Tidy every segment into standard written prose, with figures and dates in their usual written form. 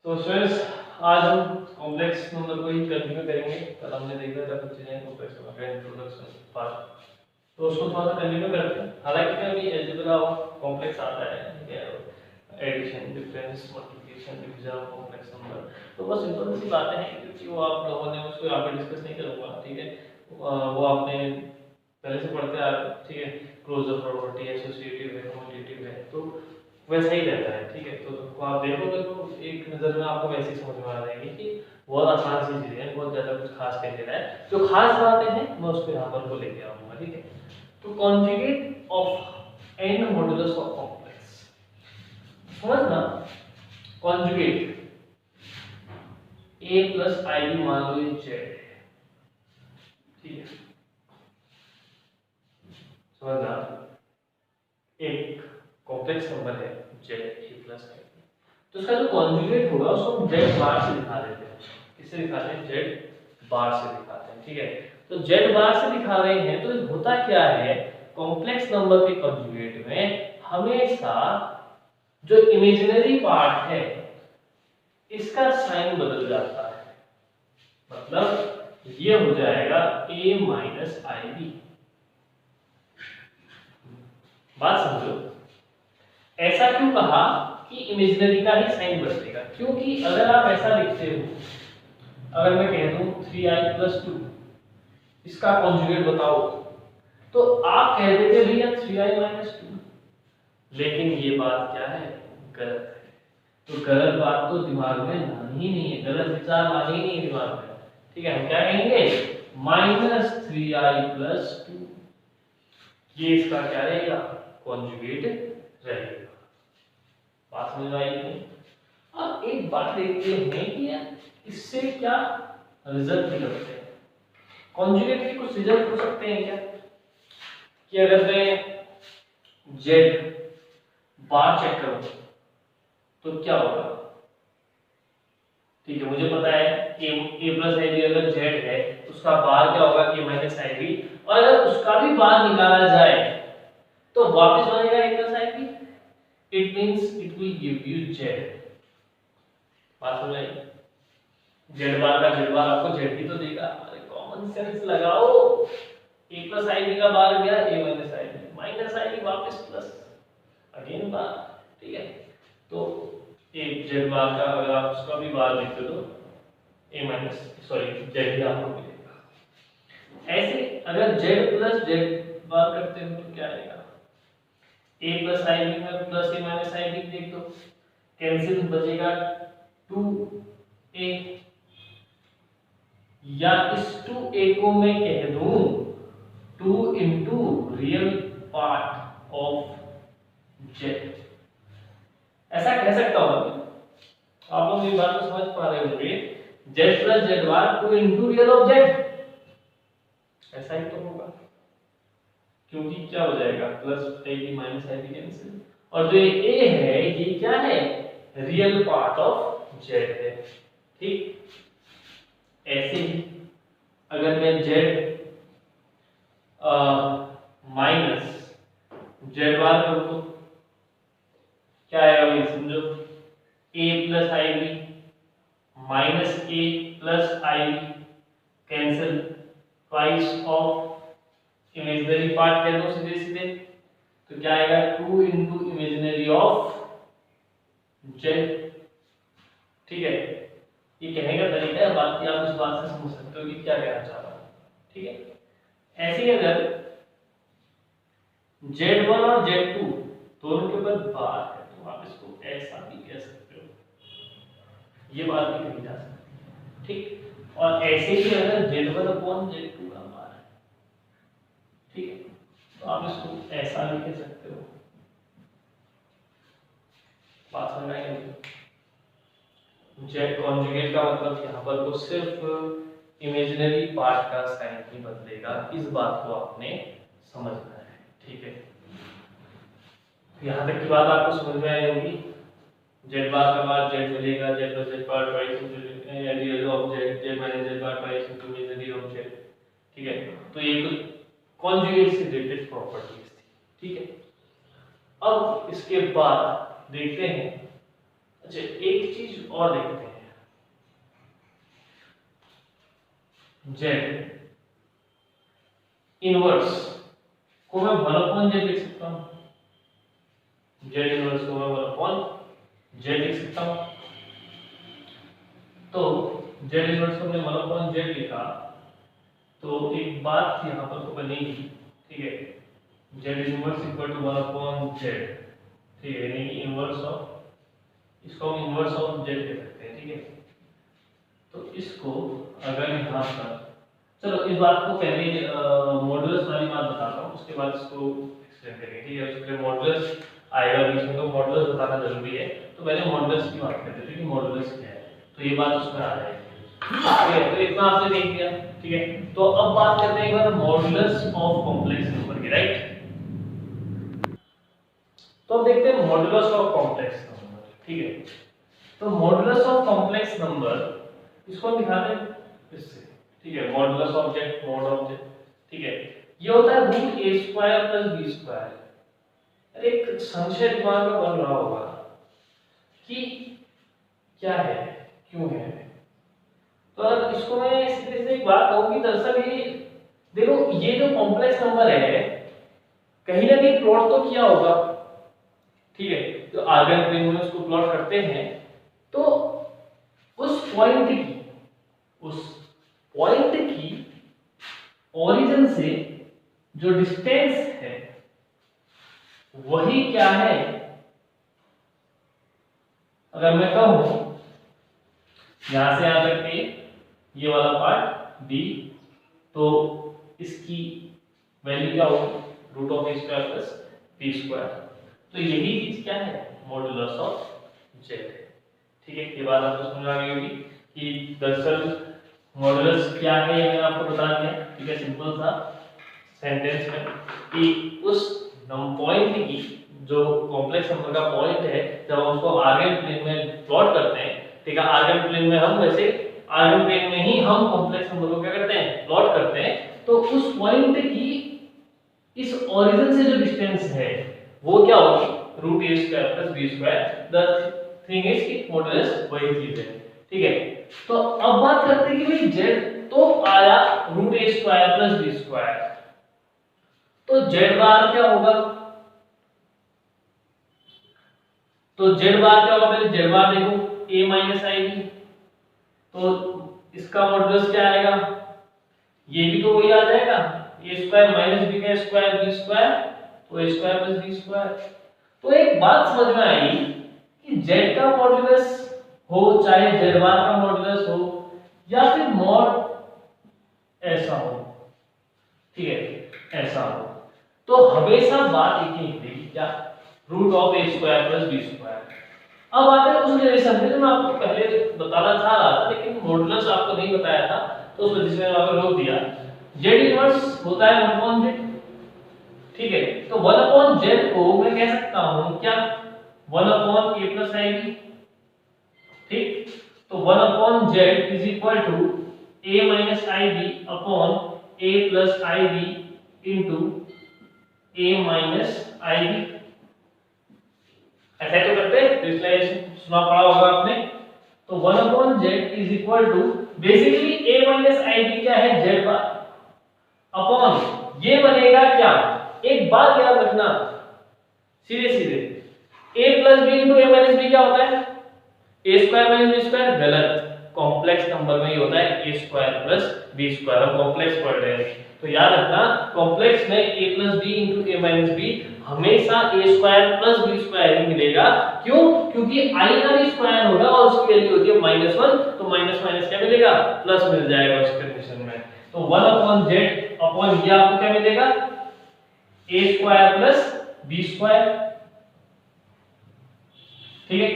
तो स्टूडेंट्स आज हम कॉम्प्लेक्स नंबर को ही कंटिन्यू करेंगे। कल हमने देखा था कुछ चीजें कॉम्प्लेक्स नंबर का इंट्रोडक्शन पार्ट, तो उसको थोड़ा सा कंटिन्यू करते हैं। हालांकि अभी अलजेब्रा ऑफ कॉम्प्लेक्स आता है, ठीक है, addition, difference, multiplication, division of complex number, तो बस सिंपल सी बातें हैं क्योंकि वो आप लोगों ने उसको यहाँ पे डिस्कस नहीं करूँगा, ठीक है। वो आपने पहले से पढ़ते आ रहे, ठीक है। क्लोजर प्रॉपर्टी, एसोसिएटिव है, कम्यूटेटिव है, तो वैसा ही रहता है, ठीक है। तो आप देखोगे तो एक नज़र में आपको वैसे ही समझ में आ जाएगी कि बहुत आसान सी चीज़ें हैं, बहुत ज़्यादा कुछ खास कह देना है। जो खास बातें हैं मैं उसको यहाँ पर को लेके आऊँगा, ठीक है। तो conjugate of an modulus of complex, समझना। Conjugate a plus i b मान लो ये जेड, ठीक है, समझना। एक कॉम्प्लेक्स नंबर है जेड ए प्लस आई, तो उसका जो कॉन्जुगेट होगा उसको हम जेड बार से दिखा देते हैं। किससे दिखाते हैं? जेड बार से दिखाते हैं, ठीक है। तो जेड बार से दिखा रहे हैं तो होता क्या है, कॉम्प्लेक्स नंबर के कॉन्जुगेट में हमेशा जो इमेजिनरी पार्ट है इसका साइन बदल जाता है। मतलब ये हो जाएगा a माइनस आई बी। बात समझो, ऐसा क्यों कहा कि इमेजिनरी का ही साइन बदलेगा? क्योंकि अगर आप ऐसा लिखते हो, अगर मैं कह दूं 3i प्लस 2, इसका कॉन्जुगेट बताओ, तो आप कह देते भैया 3i माइनस 2, लेकिन ये बात क्या है? गलत है। तो गलत बात तो दिमाग में लानी ही नहीं है, गलत विचार लानी ही नहीं है दिमाग में, ठीक है। हम क्या कहेंगे? माइनस 3i प्लस 2, ये इसका क्या रहेगा? कॉन्जुगेट रहेगा। बात समझ में आई नहीं? अब एक बात देखते हैं कि यार इससे क्या रिजल्ट निकलते हैं। कॉन्जुगेट के कुछ रिजल्ट हो सकते हैं क्या? कि अगर मैं जेड बार चेक करूं तो क्या होगा? ठीक है, मुझे पता है ए प्लस आई बी अगर जेड है तो उसका बार क्या होगा? ए माइनस आई बी, और अगर उसका भी बार निकाला जाए तो वापस बनेगा a plus i b. It means it will give you z. बात समझ आई? जेड बार का जेड बार आपको जेड ही तो देगा। अरे कॉमन सेंस लगाओ, ए प्लस आई बी का बार गया ए माइनस आई बी, माइनस आई बी वापस प्लस, अगेन बार, ठीक है। तो एक जेड बार का अगर आप उसका भी बार लिखते हो तो ए माइनस सॉरी जेड ही आपको मिलेगा। ऐसे अगर जेड प्लस जेड बार करते हो तो क्या आएगा? ए प्लस आई बी में प्लस ए माइनस आई बी देख दो, कैंसिल बचेगा 2a, या इस 2a को मैं कह दूं 2 into real part of Z, ऐसा कह सकता हूं। आप लोग ये बात तो समझ पा रहे होंगे, Z plus Z bar 2 into real of Z, ऐसा ही तो होगा। क्योंकि क्या हो जाएगा? Plus i b minus I b cancel, और जो ए है ये क्या है? रियल पार्ट ऑफ जेड है, ठीक। ऐसे ही अगर मैं जेड माइनस जेड बार करूं तो क्या आएगा भाई? समझो, a plus i b minus a plus i b cancel, twice of imaginary part कह दो सीधे सीधे, तो क्या आएगा? 2 इंटू इमेजिनरी ऑफ जेड, ठीक है। ये कहने का तरीका है, बाकी आप इस बात से समझ सकते हो कि क्या कहना चाह रहा हूं, ठीक है। ऐसे ही अगर Z1 और Z2 दोनों के ऊपर बार है तो आप इसको ऐसा भी कह सकते हो, ये बात भी कही जा सकती है, ठीक। और ऐसे ही अगर Z1 अपॉन Z2 का बार है, ठीक है, तो आप इसको ऐसा भी कह सकते हो। बात समझ में आई? जेड कॉन्जुगेट का मतलब यहाँ पर तो सिर्फ इमेजिनरी पार्ट का साइन ही बदलेगा, इस बात को आपने समझना है, ठीक है। यहाँ तक की बात आपको समझ में आई होगी। जेड बार का बार जेड मिलेगा, Z plus Z bar twice real of Z, Z minus Z bar twice imaginary of Z, ठीक है। तो ये कुछ कॉन्जुगेट से रिलेटेड प्रॉपर्टीज थी, ठीक है। अब इसके बाद देखते हैं अच्छा एक चीज और देखते हैं, जेड इनवर्स को मैं 1/z लिख सकता हूं, जेड इनवर्स को मैं 1/z लिख सकता हूं। तो जेड इनवर्स को मैंने 1/z लिखा, तो एक बात यहां पर तो बनेगी, ठीक है, Z inverse equal to 1/z, ठीक है, यानी इनवर्स ऑफ, इसको हम इनवर्स ऑफ जेड कह सकते हैं, ठीक है। तो इसको अगर यहाँ पर, चलो इस बात को पहले मॉडुलस वाली बात बताता हूँ, उसके बाद इसको एक्सप्लेन करेंगे, ठीक है। उसके लिए मॉडुलस आएगा बीच में, तो मॉडुलस बताना जरूरी है। तो पहले मॉडुलस की बात करते हैं कि मॉडुलस क्या है, तो ये बात उसमें आ जाएगी, ठीक है। तो इतना आपने देख लिया, ठीक है। तो अब बात करते हैं एक बार मॉडुलस ऑफ कॉम्प्लेक्स नंबर की, राइट। तो अब देखते हैं मॉडुलस ऑफ कॉम्प्लेक्स नंबर, ठीक है। तो मॉडुलस ऑफ कॉम्प्लेक्स नंबर इसको हम दिखाते हैं इससे, ठीक है, modulus of Z, mod of Z, ठीक है। ये होता है root A square plus B square. अरे एक संशय दिमाग में बन रहा होगा कि क्या है, क्यों है। तो अगर इसको मैं इस तरह से एक बात कहूं कि दरअसल ये देखो, ये जो कॉम्प्लेक्स नंबर है कहीं ना कहीं प्लॉट तो किया होगा, ठीक है। तो आर्गन प्लेन में उसको प्लॉट करते हैं, तो उस पॉइंट की ओरिजिन से जो डिस्टेंस है वही क्या है। अगर मैं कहूं यहां से यहां तक ये वाला पार्ट बी, तो इसकी वैल्यू क्या होगी, root of A square plus B square. तो यही चीज क्या है, मॉडुलस ऑफ जेड, ठीक है। ये बात आपको समझ आ गई होगी कि दरअसल मॉडुलस क्या है, ये मैंने आपको बता दिया, ठीक है, सिंपल सा सेंटेंस में, कि उस पॉइंट की जो कॉम्प्लेक्स नंबर का पॉइंट है, जब हम उसको आर्गन प्लेन में प्लॉट करते हैं, ठीक है, आर्गन प्लेन में हम वैसे आर्गन प्लेन में ही हम कॉम्प्लेक्स नंबर को क्या करते हैं, प्लॉट करते हैं। तो उस पॉइंट की इस ओरिजिन से जो डिस्टेंस है वो क्या होगी, root A square plus B square. The thing is कि मॉडुलस वही चीज है, ठीक है। तो अब बात करते हैं कि भाई जेड तो आया root A square plus B square, तो जेड बार क्या होगा, तो जेड बार क्या होगा, पहले जेड बार देखो, a माइनस आई बी, तो इसका मॉडुलस क्या आएगा, ये भी तो वही आ जाएगा, a स्क्वायर माइनस b का स्क्वायर बी स्क्वायर, तो a square plus B square. तो एक बात समझ में आई कि z का मॉडुलस हो चाहे z बार का मॉडुलस हो या फिर मॉड ऐसा हो, ठीक है, ऐसा हो, तो हमेशा बात एक ही निकलेगी, क्या, root of A square plus B square. अब आते हैं उस रिलेशन में जो मैं आपको पहले बताना चाह रहा था, लेकिन मॉडुलस आपको नहीं बताया था, तो उस वजह से मैंने आपको रोक दिया। जेड इनवर्स होता है 1/z, ठीक है। तो 1/z को मैं कह सकता हूं क्या, 1/a प्लस ib, ठीक। तो 1/z is equal to a minus ib upon a plus ib into a minus ib। ऐसा तो करते हैं, विजुअलाइजेशन सुना पड़ा होगा आपने। तो 1/z is equal to basically a minus ib क्या है, z बार अपॉन ये बनेगा क्या, एक बात याद रखना सीधे सीधे, a plus b into a minus b क्या होता है, a square minus b square. गलत, कॉम्प्लेक्स नंबर में ही होता है a square plus b square. हम कॉम्प्लेक्स पढ़ रहे हैं तो याद रखना, कॉम्प्लेक्स में a plus b into a minus b हमेशा a square plus b square ही मिलेगा। क्यों, क्योंकि i का स्क्वायर होगा और उसकी वैल्यू होती है -1, तो माइनस माइनस क्या मिलेगा, प्लस मिल जाएगा उस कंडीशन में। तो 1/z अपॉन ये आपको क्या मिलेगा, a square plus b square, ठीक है।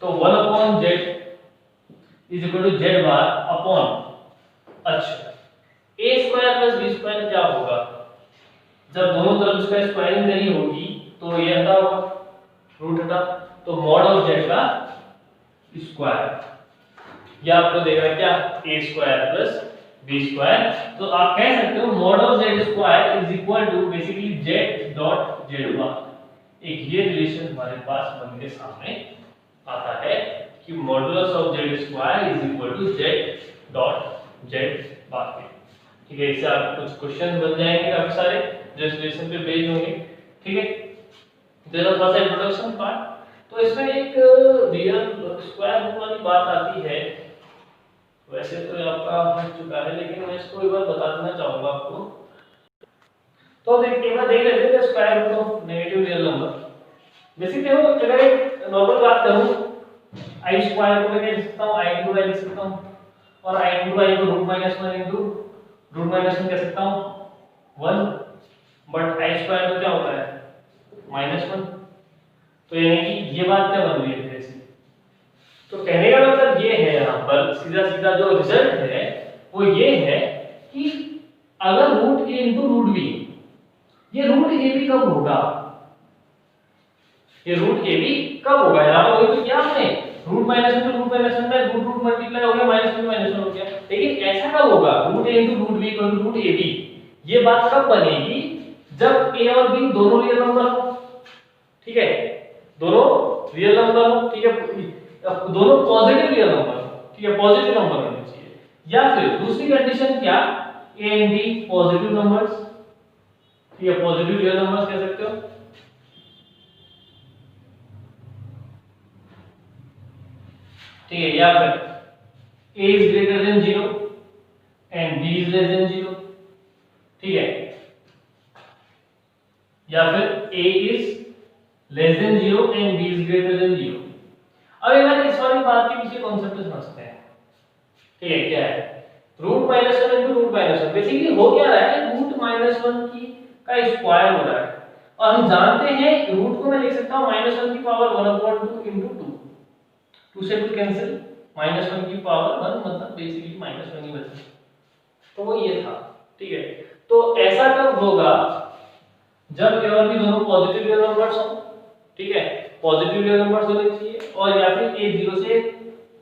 तो 1/z is equal to z bar upon, अच्छा a square plus b square क्या होगा, जब दोनों तरफ इसका स्क्वायरिंग नहीं होगी तो ये हटा होगा, रूट हटा, तो मॉड ऑफ z का स्क्वायर, ये आपको देगा क्या, a square plus b square. तो आप कह सकते हो mod of z square is equal to basically z dot z bar. एक ये रिलेशन हमारे पास बन के सामने आता है कि modulus of Z square is equal to Z dot Z बाकी। ठीक है, इससे आप कुछ क्वेश्चन बन जाएंगे काफी सारे जो इस लेसन पे बेस्ड होंगे। ठीक है, तो थोड़ा सा इंट्रोडक्शन पार्ट। तो इसमें एक रियल स्क्वायर रूट वाली बात आती है, वैसे तो आपका हट चुका है लेकिन मैं इसको एक बार बता देना चाहूंगा आपको। तो देखिए मैं देख लेते हैं square root of negative real number. Basically देखो, अगर एक नॉर्मल बात करूं, आई स्क्वायर को मैं क्या लिख सकता हूं, आई इंटू आई लिख सकता हूं, और आई इंटू आई को root minus one into root minus one कह सकता हूं 1, बट आई स्क्वायर में क्या होता है -1। तो यानी कि ये बात क्या बन रही है ऐसी। तो कहने का मतलब ये है यहाँ पर सीधा सीधा जो रिजल्ट है वो ये है कि अगर root A into root B, ये रूट ए बी कब होगा, ये रूट ए बी कब होगा, यहाँ पर वही तो किया हमने, root minus one root minus one में रूट मल्टीप्लाई हो गया, माइनस वन माइनस वन हो गया। लेकिन ऐसा कब होगा, root A into root B equal to root A B, ये बात कब बनेगी जब ए और बी दोनों रियल नंबर हो। ठीक है, दोनों रियल नंबर हो। ठीक है, दोनों पॉजिटिव रियल नंबर हो। ठीक है, पॉजिटिव नंबर होने चाहिए। या फिर दूसरी कंडीशन क्या, A and B positive numbers. ठीक है, पॉजिटिव रियल नंबर्स कह सकते हो। ठीक है, या फिर a is greater than 0 and b is less than 0। ठीक है, या फिर a is less than 0 and b is greater than 0। अब एक बार इस वाली बात के पीछे कॉन्सेप्ट समझते हैं। ठीक है, क्या है root minus one into root minus one, basically हो क्या रहा है, रूट माइनस वन की का स्क्वायर हो रहा है, और हम जानते हैं रूट को मैं लिख सकता हूं माइनस वन की पावर 1/2 इंटू 2, 2 से 2 कैंसिल, माइनस वन की पावर 1 मतलब बेसिकली माइनस वन ही बचा। तो वो ये था। ठीक है, तो ऐसा कब होगा जब ए और बी दोनों पॉजिटिव रियल नंबर्स हो। ठीक है, पॉजिटिव रियल नंबर्स होने चाहिए, और या फिर a 0 से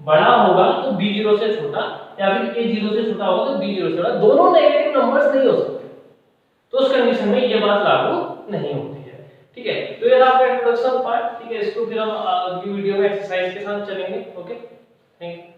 बड़ा होगा तो b 0 से छोटा, या फिर a 0 से छोटा होगा तो b 0 से बड़ा, दोनों नेगेटिव नंबर्स नहीं हो सकते। तो उस कंडीशन में ये बात लागू नहीं होती है। ठीक है, तो ये आपका इंट्रोडक्शन पार्ट। ठीक है, इसको फिर हम अगली वीडियो में एक्सरसाइज के साथ चलेंगे। Okay, thank you.